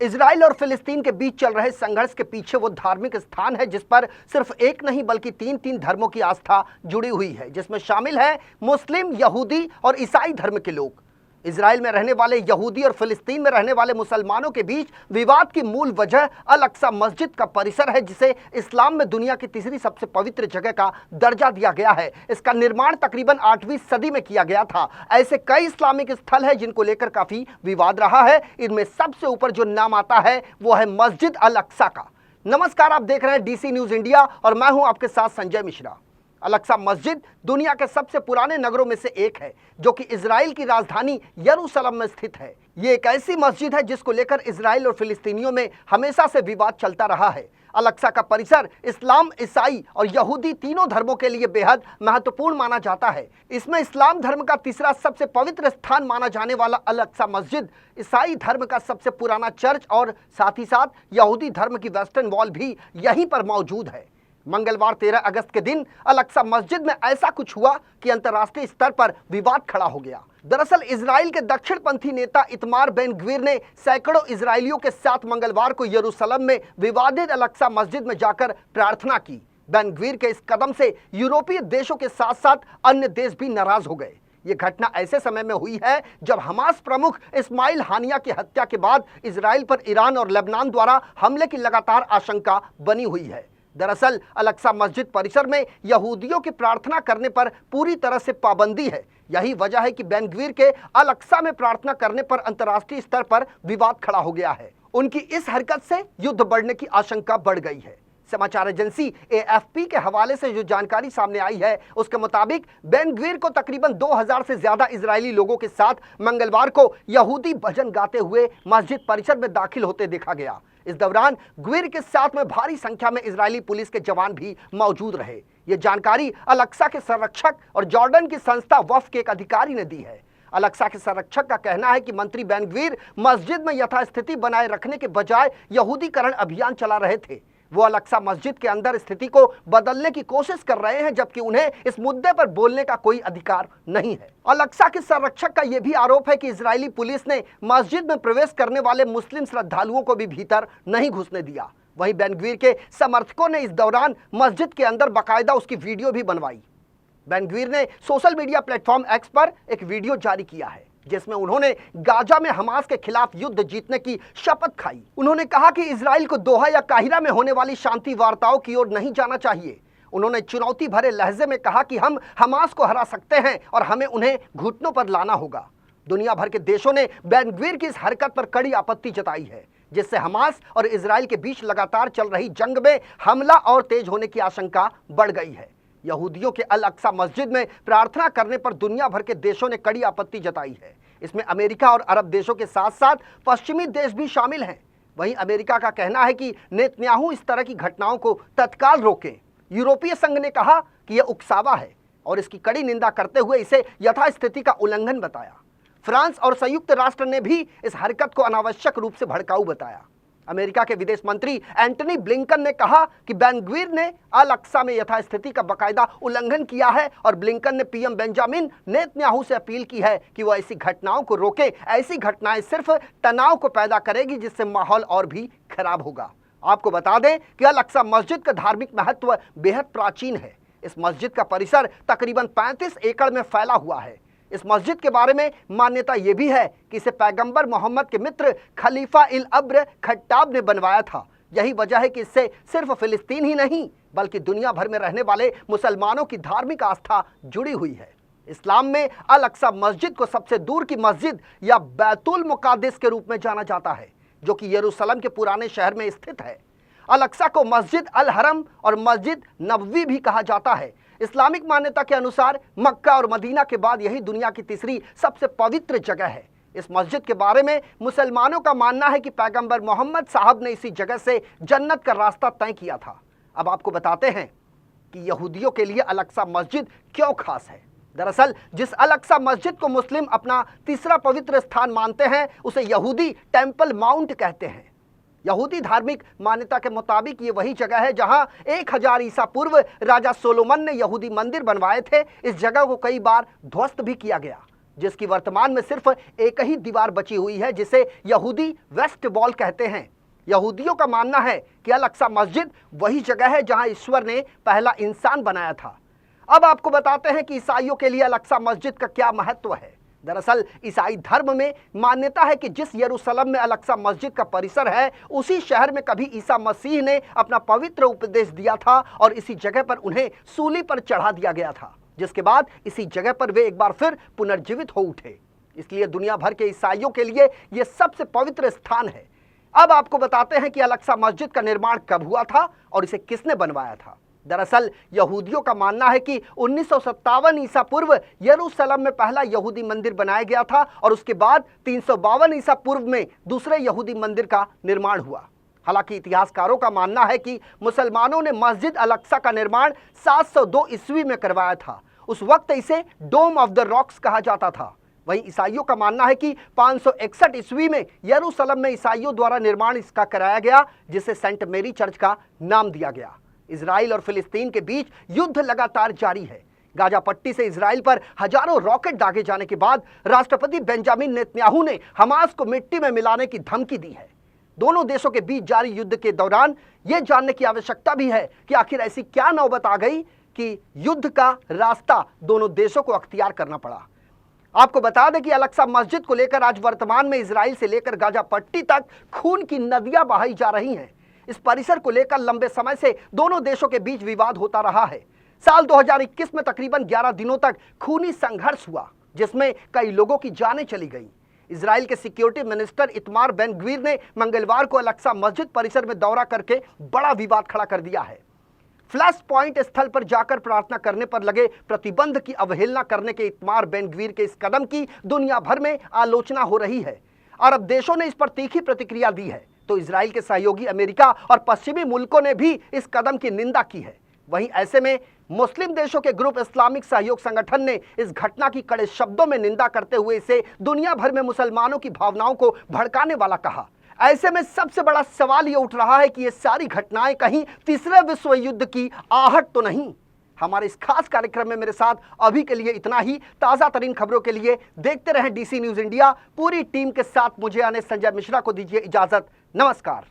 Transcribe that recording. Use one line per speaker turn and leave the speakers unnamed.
Israel और फिलिस्तीन के बीच चल रहे संघर्ष के पीछे वो धार्मिक स्थान है जिस पर सिर्फ एक नहीं बल्कि तीन धर्मों की आस्था जुड़ी हुई है, जिसमें शामिल है मुस्लिम, यहूदी और ईसाई धर्म के लोग। इजराइल में रहने वाले यहूदी और फिलिस्तीन में रहने वाले मुसलमानों के बीच विवाद की मूल वजह अल अक्सा मस्जिद का परिसर है, जिसे इस्लाम में दुनिया की तीसरी सबसे पवित्र जगह का दर्जा दिया गया है। इसका निर्माण तकरीबन 8वीं सदी में किया गया था। ऐसे कई इस्लामिक स्थल है जिनको लेकर काफी विवाद रहा है। इनमें सबसे ऊपर जो नाम आता है वो है मस्जिद अल अक्सा का। नमस्कार, आप देख रहे हैं डीसी न्यूज इंडिया और मैं हूं आपके साथ संजय मिश्रा। अल अक्सा मस्जिद दुनिया के सबसे पुराने नगरों में से एक है जो कि इजराइल की राजधानी यरूशलेम में स्थित है। ये एक ऐसी मस्जिद है जिसको लेकर इजराइल और फिलिस्तीनियों में हमेशा से विवाद चलता रहा है। अल अक्सा का परिसर इस्लाम, ईसाई और यहूदी तीनों धर्मों के लिए बेहद महत्वपूर्ण माना जाता है। इसमें इस्लाम धर्म का तीसरा सबसे पवित्र स्थान माना जाने वाला अल अक्सा मस्जिद, ईसाई धर्म का सबसे पुराना चर्च और साथ ही साथ यहूदी धर्म की वेस्टर्न वॉल भी यहीं पर मौजूद है। मंगलवार 13 अगस्त के दिन अल अक्सा मस्जिद में ऐसा कुछ हुआ कि अंतर्राष्ट्रीय स्तर पर विवाद खड़ा हो गया। दरअसल इजराइल के दक्षिणपंथी नेता इतमार बेन ग्वीर ने सैकड़ों इजरायलियों के साथ मंगलवार को यरूशलेम में विवादित अल अक्सा मस्जिद में जाकर प्रार्थना की। बेन ग्वीर के इस कदम से यूरोपीय देशों के साथ साथ अन्य देश भी नाराज हो गए। ये घटना ऐसे समय में हुई है जब हमास प्रमुख इस्माइल हानिया की हत्या के बाद इजराइल पर ईरान और लेबनान द्वारा हमले की लगातार आशंका बनी हुई है। दरअसल अल अक्सा मस्जिद परिसर में यहूदियों की प्रार्थना करने पर पूरी तरह से पाबंदी है। यही वजह है कि बेन ग्वीर के अल अक्सा में प्रार्थना करने पर अंतर्राष्ट्रीय स्तर पर विवाद खड़ा हो गया है। उनकी इस हरकत से युद्ध बढ़ने की आशंका बढ़ गई है। समाचार एजेंसी एएफपी के हवाले से जो जानकारी सामने आई है उसके मुताबिक बेन ग्वीर को तकरीबन 2000 से ज्यादा इजरायली लोगों के साथ मंगलवार को यहूदी भजन गाते हुए मस्जिद परिसर में दाखिल होते देखा गया। इस दौरान ग्वीर के साथ में भारी संख्या में इजरायली पुलिस के जवान भी मौजूद रहे। ये जानकारी अल अक्सा के संरक्षक और जॉर्डन की संस्था वफ के एक अधिकारी ने दी है। अल अक्सा के संरक्षक का कहना है कि मंत्री बेन ग्वीर मस्जिद में यथास्थिति बनाए रखने के बजाय यहूदीकरण अभियान चला रहे थे। वो अल अक्सा मस्जिद के अंदर स्थिति को बदलने की कोशिश कर रहे हैं, जबकि उन्हें इस मुद्दे पर बोलने का कोई अधिकार नहीं है। अल अक्सा के संरक्षक का यह भी आरोप है कि इजरायली पुलिस ने मस्जिद में प्रवेश करने वाले मुस्लिम श्रद्धालुओं को भी भीतर नहीं घुसने दिया। वहीं बेन ग्वीर के समर्थकों ने इस दौरान मस्जिद के अंदर बाकायदा उसकी वीडियो भी बनवाई। बेन ग्वीर ने सोशल मीडिया प्लेटफॉर्म एक्स पर एक वीडियो जारी किया है जिसमें उन्होंने गाजा में हमास के खिलाफ युद्ध जीतने की शपथ खाई। उन्होंने कहा कि इजराइल को दोहा या काहिरा में होने वाली शांति वार्ताओं की ओर नहीं जाना चाहिए। उन्होंने चुनौती भरे लहजे में कहा कि हम हमास को हरा सकते हैं और हमें उन्हें घुटनों पर लाना होगा। दुनिया भर के देशों ने बेन ग्वीर की इस हरकत पर कड़ी आपत्ति जताई है, जिससे हमास और इजराइल के बीच लगातार चल रही जंग में हमला और तेज होने की आशंका बढ़ गई है। यहूदियों के अल अक्सा मस्जिद में प्रार्थना करने पर दुनिया भर के देशों ने कड़ी आपत्ति जताई है। इसमें अमेरिका और अरब देशों के साथ साथ पश्चिमी देश भी शामिल हैं। वहीं अमेरिका का कहना है कि नेतन्याहू इस तरह की घटनाओं को तत्काल रोकें। यूरोपीय संघ ने कहा कि यह उकसावा है और इसकी कड़ी निंदा करते हुए इसे यथास्थिति का उल्लंघन बताया। फ्रांस और संयुक्त राष्ट्र ने भी इस हरकत को अनावश्यक रूप से भड़काऊ बताया। अमेरिका के विदेश मंत्री एंटनी ब्लिंकन ने कहा कि बेन ग्वीर ने अल अक्सा में यथास्थिति का बाकायदा उल्लंघन किया है और ब्लिंकन ने पीएम बेंजामिन नेतन्याहू से अपील की है कि वो ऐसी घटनाओं को रोके। ऐसी घटनाएं सिर्फ तनाव को पैदा करेगी, जिससे माहौल और भी खराब होगा। आपको बता दें कि अल अक्सा मस्जिद का धार्मिक महत्व बेहद प्राचीन है। इस मस्जिद का परिसर तकरीबन 35 एकड़ में फैला हुआ है। इस मस्जिद के बारे में मान्यता यह भी है कि इसे पैगंबर मोहम्मद के मित्र खलीफा इल अब्र खट्टाब ने बनवाया था। यही वजह है कि इससे सिर्फ फिलिस्तीन ही नहीं बल्कि दुनिया भर में रहने वाले मुसलमानों की धार्मिक आस्था जुड़ी हुई है। इस्लाम में अल अक्सा मस्जिद को सबसे दूर की मस्जिद या बैतुल मुक़द्दस के रूप में जाना जाता है, जो कि यरूशलेम के पुराने शहर में स्थित है। अल अक्सा को मस्जिद अल हरम और मस्जिद नबवी भी कहा जाता है। इस्लामिक मान्यता के अनुसार मक्का और मदीना के बाद यही दुनिया की तीसरी सबसे पवित्र जगह है। इस मस्जिद के बारे में मुसलमानों का मानना है कि पैगंबर मोहम्मद साहब ने इसी जगह से जन्नत का रास्ता तय किया था। अब आपको बताते हैं कि यहूदियों के लिए अल अक्सा मस्जिद क्यों खास है। दरअसल जिस अल अक्सा मस्जिद को मुस्लिम अपना तीसरा पवित्र स्थान मानते हैं उसे यहूदी टेम्पल माउंट कहते हैं। यहूदी धार्मिक मान्यता के मुताबिक ये वही जगह है जहां 1000 ईसा पूर्व राजा सोलोमन ने यहूदी मंदिर बनवाए थे। इस जगह को कई बार ध्वस्त भी किया गया। जिसकी वर्तमान में सिर्फ एक ही दीवार बची हुई है, जिसे यहूदी वेस्ट वॉल कहते हैं। यहूदियों का मानना है कि अल अक्सा मस्जिद वही जगह है जहां ईश्वर ने पहला इंसान बनाया था। अब आपको बताते हैं कि ईसाइयों के लिए अल अक्सा मस्जिद का क्या महत्व है। दरअसल ईसाई धर्म में मान्यता है कि जिस यरूशलेम में अल अक्सा मस्जिद का परिसर है, उसी शहर में कभी ईसा मसीह ने अपना पवित्र उपदेश दिया था और इसी जगह पर उन्हें सूली पर चढ़ा दिया गया था, जिसके बाद इसी जगह पर वे एक बार फिर पुनर्जीवित हो उठे। इसलिए दुनिया भर के ईसाइयों के लिए यह सबसे पवित्र स्थान है। अब आपको बताते हैं कि अल अक्सा मस्जिद का निर्माण कब हुआ था और इसे किसने बनवाया था। दरअसल यहूदियों का मानना है कि 1957 ईसा पूर्व यरूशलेम में पहला यहूदी मंदिर बनाया गया था और उसके बाद 352 ईसा पूर्व में दूसरे यहूदी मंदिर का निर्माण हुआ। हालांकि इतिहासकारों का मानना है कि मुसलमानो61 ने मस्जिद अल अक्सा का निर्माण 702 ईस्वी में करवाया था। उस वक्त इसे डोम ऑफ द रॉक्स कहा जाता था। वहीं ईसाइयों का मानना है कि 561 ईस्वी में यरूशलेम में ईसाइयों द्वारा निर्माण इसका कराया गया, जिसे सेंट मेरी चर्च का नाम दिया गया। इजराइल और फिलिस्तीन के बीच युद्ध लगातार जारी है। गाजा पट्टी से इजराइल पर हजारों रॉकेट दागे जाने के बाद राष्ट्रपति बेंजामिन नेतन्याहू ने हमास को मिट्टी में मिलाने की धमकी दी है। दोनों देशों के बीच जारी युद्ध के दौरान यह जानने की आवश्यकता भी है कि आखिर ऐसी क्या नौबत आ गई कि युद्ध का रास्ता दोनों देशों को अख्तियार करना पड़ा। आपको बता दें कि अल अक्सा मस्जिद को लेकर आज वर्तमान में इजराइल से लेकर गाजा पट्टी तक खून की नदियां बहाई जा रही हैं। इस परिसर को लेकर लंबे समय से दोनों देशों के बीच विवाद होता रहा है। साल 2021 में तकरीबन 11 दिनों तक खूनी संघर्ष हुआ, जिसमें कई लोगों की जानें चली गईं। इजराइल के सिक्योरिटी मिनिस्टर इतमार बेन ग्वीर ने मंगलवार को अल अक्सा मस्जिद परिसर में दौरा करके बड़ा विवाद खड़ा कर दिया है। फ्लैश पॉइंट स्थल पर जाकर प्रार्थना करने पर लगे प्रतिबंध की अवहेलना करने के इतमार बेन ग्वीर के इस कदम की दुनिया भर में आलोचना हो रही है। अरब देशों ने इस पर तीखी प्रतिक्रिया दी है, तो इजराइल के सहयोगी अमेरिका और पश्चिमी मुल्कों ने भी इस कदम की निंदा की है। वहीं ऐसे में मुस्लिम देशों के ग्रुप इस्लामिक सहयोग संगठन ने इस घटना की कड़े शब्दों में निंदा करते हुए इसे दुनिया भर में मुसलमानों की भावनाओं को भड़काने वाला कहा। ऐसे में सबसे बड़ा सवाल ये उठ रहा है कि ये सारी घटनाएं कहीं तीसरे विश्व युद्ध की आहट तो नहीं। हमारे इस खास कार्यक्रम में मेरे साथ अभी के लिए इतना ही। ताज़ा तरीन खबरों के लिए देखते रहें DC न्यूज़ इंडिया। पूरी टीम के साथ मुझे आने संजय मिश्रा को दीजिए इजाजत। नमस्कार।